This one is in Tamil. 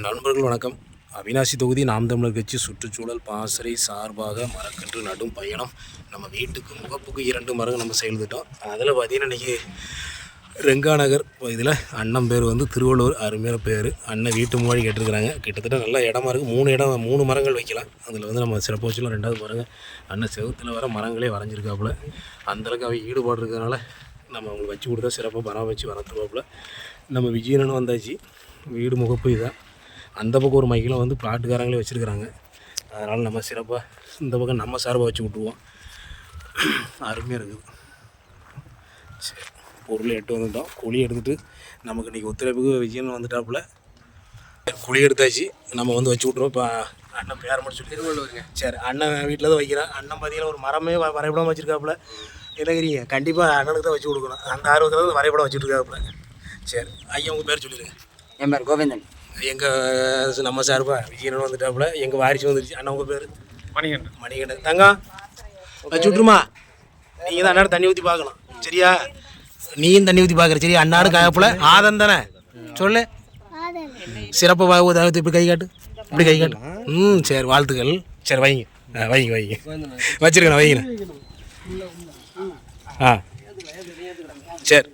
நண்பர்கள் வணக்கம். அவிநாசி தொகுதி நாம் தமிழர் கட்சி சுற்றுச்சூழல் பாசறை சார்பாக மரக்கன்று நடும் பயணம். நம்ம வீட்டுக்கு முகப்புக்கு 2 மரங்கள் நம்ம செயல்திட்டோம். அதில் பார்த்திங்கன்னா இன்றைக்கி ரெங்கா நகர் இதில் அண்ணன் பேர் வந்து திருவள்ளுவர், அருமையான பேர். அண்ணன் வீட்டு முன்னாடி கேட்டிருக்கிறாங்க. கிட்டத்தட்ட நல்ல இடமா இருக்குது. 3 மரங்கள் வைக்கலாம். அதில் வந்து நம்ம சிறப்பு வச்சுலாம் 2வது பாருங்கள், அண்ணன் செவத்தில் வர மரங்களே வரைஞ்சிருக்காப்புல. அந்தளவுக்கு அவை ஈடுபாடு இருக்கிறதுனால நம்ம அவங்களுக்கு வச்சு கொடுத்தா சிறப்பாக பராமரித்து வளர்த்துருவாப்புல. நம்ம விஜயனு வந்தாச்சு. வீடு முகப்பு இதான். அந்த பக்கம் ஒரு மைக்கில் வந்து பிளாட்டுக்காரங்களே வச்சுருக்குறாங்க. அதனால் நம்ம சிறப்பாக இந்த பக்கம் நம்ம சார்பாக வச்சு விட்ருவோம். அருமையாக இருக்குது. சரி, பொருள் எட்டு வந்துட்டோம். குழி எடுத்துகிட்டு நமக்கு இன்றைக்கி ஒத்துழைப்புக்கு விஜயன் வந்துட்டாப்புல. குழி எடுத்தாச்சு, நம்ம வந்து வச்சு விட்ருவோம். இப்போ அண்ணன் பேரை மட்டும் சொல்லி திருவள்ளுவருங்க. சரி, அண்ணன் வீட்டில் தான் வைக்கிறேன். அண்ணன் பார்த்தீங்கன்னா ஒரு மரமே வரைபடம் வச்சுருக்காப்புல. என்னங்கிறீங்க, கண்டிப்பாக அண்ணனுக்கு தான் வச்சு கொடுக்கணும். அந்த ஆர்வத்தில் வரைபடம் வச்சுட்ருக்காப்புல. சரி ஐயா, உங்கள் பேர் சொல்லிடுங்க. என் பேர் கோவிந்தன். எங்கள் நம்ம சார்பா விஜயன் வந்துட்டாப்புல. எங்கள் வாரிசு வந்துருச்சு. அண்ணன் உங்கள் பேர்? மணிகண்டன். தங்கம் வச்சு விட்ருமா? நீங்கள் தான் அண்ணாடு தண்ணி ஊற்றி பார்க்கணும், சரியா? நீயும் தண்ணி ஊற்றி பார்க்குற, சரியா? அண்ணாடு காயப்பில் ஆதம் தானே சொல்லு. சிறப்பு பாகுதாவது இப்படி கை காட்டு, இப்படி கை காட்டு. சரி, வாழ்த்துக்கள். சரி, வைங்க வைங்க வச்சுருக்கேன், வைங்கண்ணே. சரி.